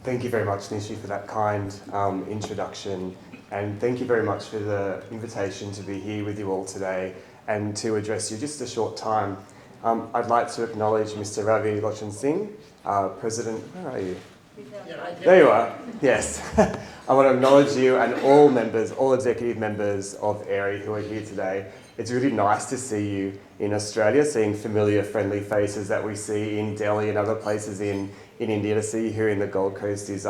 Thank you very much, Nishi, for that kind introduction, and thank you very much for the invitation to be here with you all today and to address you just a short time. I'd like to acknowledge Mr. Ravi Lochan Singh, President. Where are you? There you are. Yes. I want to acknowledge you and all members, all executive members of AAERI who are here today. It's really nice to see you in Australia, seeing familiar, friendly faces that we see in Delhi and other places in India. To see you here in the Gold Coast is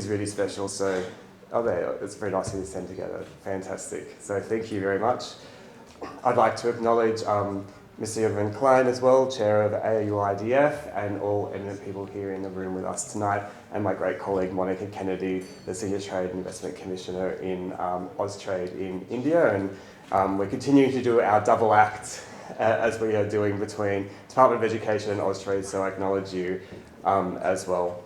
really special. So, it's very nice to stand together. Fantastic. So thank you very much. I'd like to acknowledge Mr. Evan Klein as well, Chair of AAERI, and all eminent people here in the room with us tonight, and my great colleague Monica Kennedy, the Senior Trade and Investment Commissioner in Austrade in India. And we're continuing to do our double act as we are doing between Department of Education and Austrade, so I acknowledge you as well.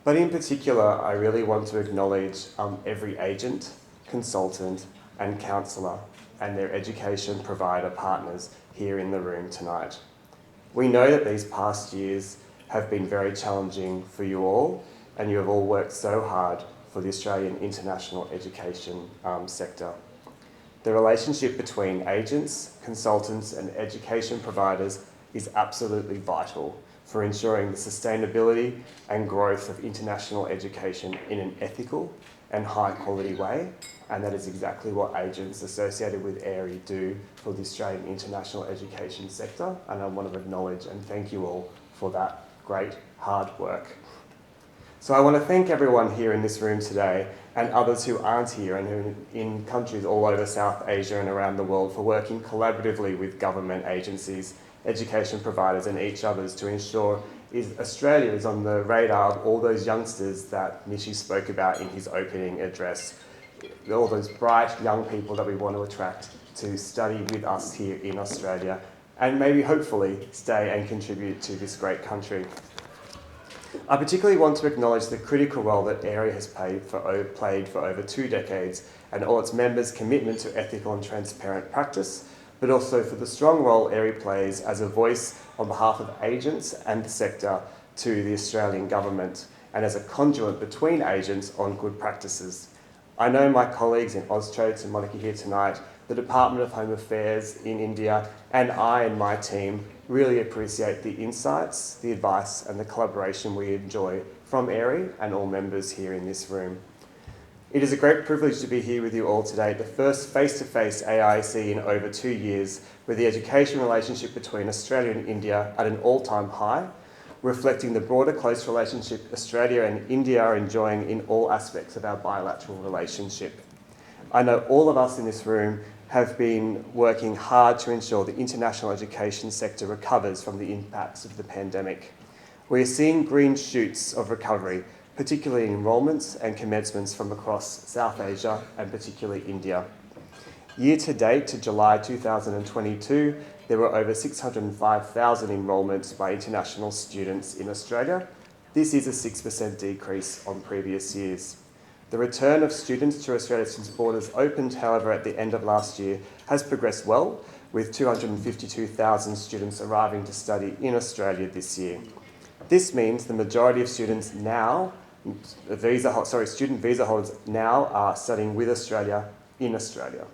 But in particular, I really want to acknowledge every agent, consultant and counsellor and their education provider partners here in the room tonight. We know that these past years have been very challenging for you all, and you have all worked so hard for the Australian international education sector. The relationship between agents, consultants and education providers is absolutely vital for ensuring the sustainability and growth of international education in an ethical and high quality way, and that is exactly what agents associated with AAERI do for the Australian international education sector, and I want to acknowledge and thank you all for that great hard work. So I want to thank everyone here in this room today and others who aren't here and who are in countries all over South Asia and around the world for working collaboratively with government agencies, education providers and each others to ensure Australia is on the radar of all those youngsters that Nishi spoke about in his opening address. All those bright young people that we want to attract to study with us here in Australia and maybe hopefully stay and contribute to this great country. I particularly want to acknowledge the critical role that AAERI has played for over 2 decades and all its members' commitment to ethical and transparent practice, but also for the strong role AAERI plays as a voice on behalf of agents and the sector to the Australian government and as a conduit between agents on good practices. I know my colleagues in Austrade and Monica here tonight, the Department of Home Affairs in India, and I and my team really appreciate the insights, the advice and the collaboration we enjoy from AAERI and all members here in this room. It is a great privilege to be here with you all today, the first face-to-face AIC in over 2 years, with the education relationship between Australia and India at an all-time high, reflecting the broader close relationship Australia and India are enjoying in all aspects of our bilateral relationship. I know all of us in this room have been working hard to ensure the international education sector recovers from the impacts of the pandemic. We are seeing green shoots of recovery, particularly in enrolments and commencements from across South Asia and particularly India. Year to date to July 2022, there were over 605,000 enrolments by international students in Australia. This is a 6% decrease on previous years. The return of students to Australia since borders opened, however, at the end of last year has progressed well, with 252,000 students arriving to study in Australia this year. This means the majority of students now, student visa holders now are studying with Australia in Australia.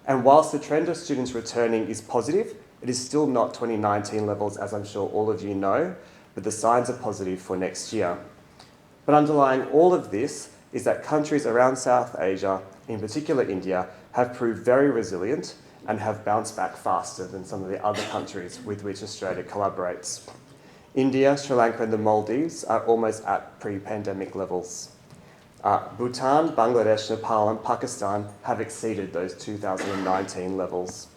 And whilst the trend of students returning is positive, it is still not 2019 levels, as I'm sure all of you know, but the signs are positive for next year. But underlying all of this is that countries around South Asia, in particular India, have proved very resilient and have bounced back faster than some of the other countries with which Australia collaborates. India, Sri Lanka and the Maldives are almost at pre-pandemic levels. Bhutan, Bangladesh, Nepal and Pakistan have exceeded those 2019 levels.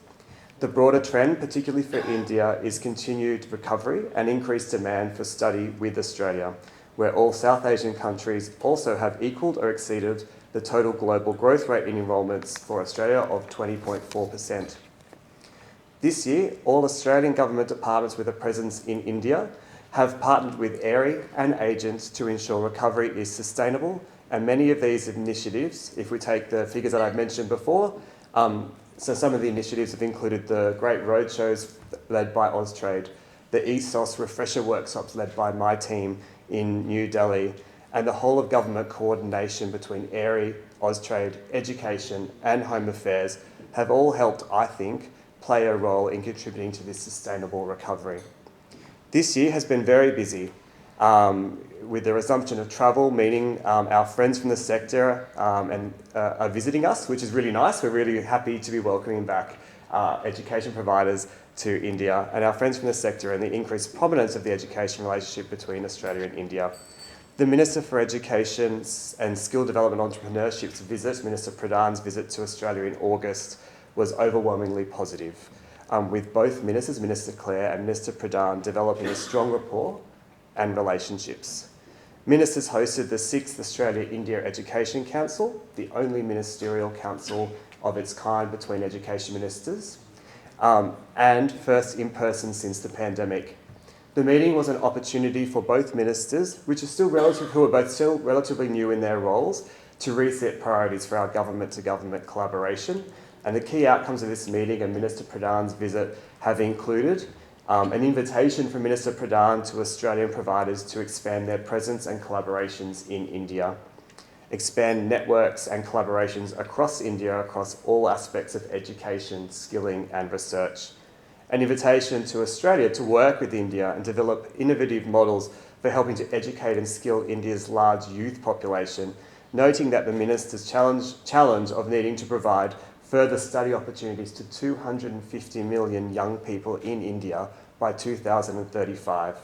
The broader trend, particularly for India, is continued recovery and increased demand for study with Australia, where all South Asian countries also have equalled or exceeded the total global growth rate in enrolments for Australia of 20.4%. This year, all Australian government departments with a presence in India have partnered with AAERI and agents to ensure recovery is sustainable, and many of these initiatives, if we take the figures that I've mentioned before, so some of the initiatives have included the great roadshows led by Austrade, the ESOS refresher workshops led by my team in New Delhi, and the whole of government coordination between AAERI, Austrade, Education and Home Affairs have all helped, I think, play a role in contributing to this sustainable recovery. This year has been very busy, with the resumption of travel, meaning our friends from the sector are visiting us, which is really nice. We're really happy to be welcoming back education providers to India and our friends from the sector, and the increased prominence of the education relationship between Australia and India. The Minister for Education and Skill Development Entrepreneurship's visit, Minister Pradhan's visit to Australia in August, was overwhelmingly positive, with both ministers, Minister Clare and Minister Pradhan, developing a strong rapport and relationships. Ministers hosted the 6th Australia-India Education Council, the only ministerial council of its kind between education ministers, and first in person since the pandemic. The meeting was an opportunity for both ministers, who are both still relatively new in their roles, to reset priorities for our government-to-government collaboration. And the key outcomes of this meeting and Minister Pradhan's visit have included an invitation from Minister Pradhan to Australian providers to expand their presence and collaborations in India, expand networks and collaborations across India across all aspects of education, skilling and research, an invitation to Australia to work with India and develop innovative models for helping to educate and skill India's large youth population, noting that the Minister's challenge of needing to provide further study opportunities to 250 million young people in India by 2035.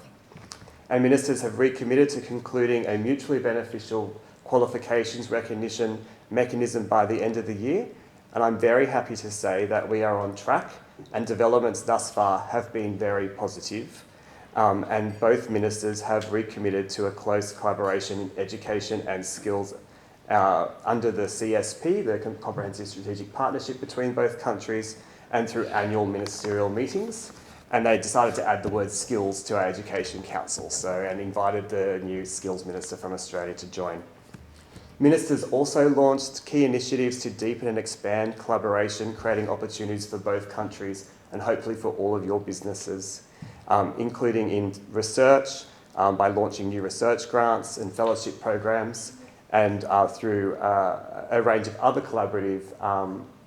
And ministers have recommitted to concluding a mutually beneficial qualifications recognition mechanism by the end of the year. And I'm very happy to say that we are on track, and developments thus far have been very positive. And both ministers have recommitted to a close collaboration in education and skills under the CSP, the Comprehensive Strategic Partnership between both countries, and through annual ministerial meetings. And they decided to add the word skills to our Education Council, and invited the new Skills Minister from Australia to join. Ministers also launched key initiatives to deepen and expand collaboration, creating opportunities for both countries and hopefully for all of your businesses, including in research, by launching new research grants and fellowship programs, and through a range of other collaborative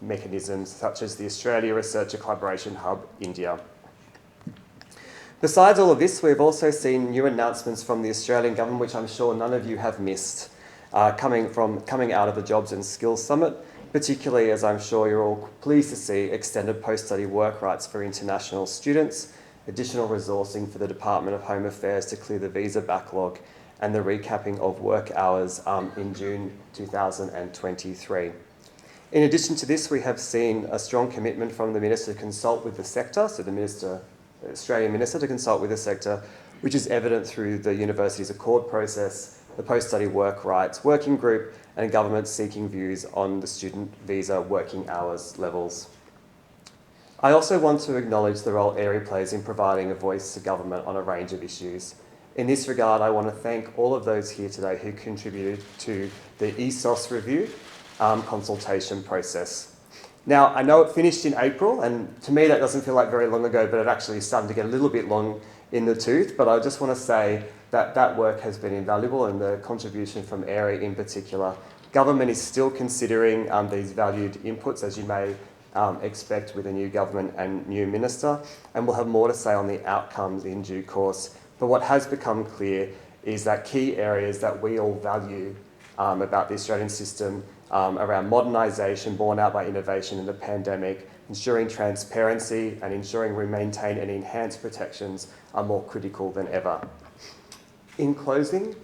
mechanisms, such as the Australia Researcher Collaboration Hub, India. Besides all of this, we've also seen new announcements from the Australian government, which I'm sure none of you have missed, coming out of the Jobs and Skills Summit, particularly, as I'm sure you're all pleased to see, extended post-study work rights for international students, additional resourcing for the Department of Home Affairs to clear the visa backlog, and the recapping of work hours in June 2023. In addition to this, we have seen a strong commitment from the Minister to consult with the sector, so the Australian Minister to consult with the sector, which is evident through the university's accord process, the post-study work rights working group, and government seeking views on the student visa working hours levels. I also want to acknowledge the role AAERI plays in providing a voice to government on a range of issues. In this regard, I want to thank all of those here today who contributed to the ESOS review consultation process. Now, I know it finished in April, and to me that doesn't feel like very long ago, but it actually is starting to get a little bit long in the tooth. But I just want to say that that work has been invaluable, and the contribution from AAERI in particular. Government is still considering these valued inputs, as you may expect with a new government and new minister, and we'll have more to say on the outcomes in due course. But what has become clear is that key areas that we all value about the Australian system around modernisation borne out by innovation in the pandemic, ensuring transparency and ensuring we maintain and enhance protections are more critical than ever. In closing,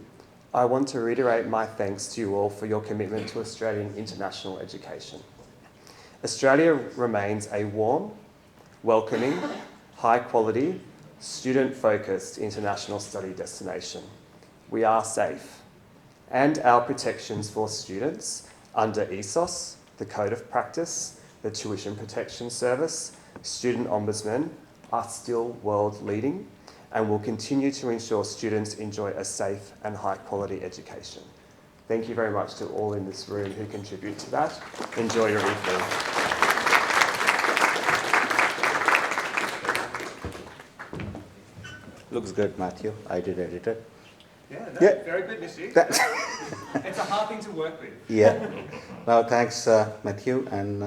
I want to reiterate my thanks to you all for your commitment to Australian international education. Australia remains a warm, welcoming, high-quality, student-focused international study destination. We are safe, and our protections for students under ESOS, the Code of Practice, the Tuition Protection Service, Student Ombudsman are still world-leading and will continue to ensure students enjoy a safe and high-quality education. Thank you very much to all in this room who contribute to that. Enjoy your evening. Looks good, Matthew. I did edit it. Yeah, very good, Nishi. It's a hard thing to work with. Yeah. No, thanks, Matthew, and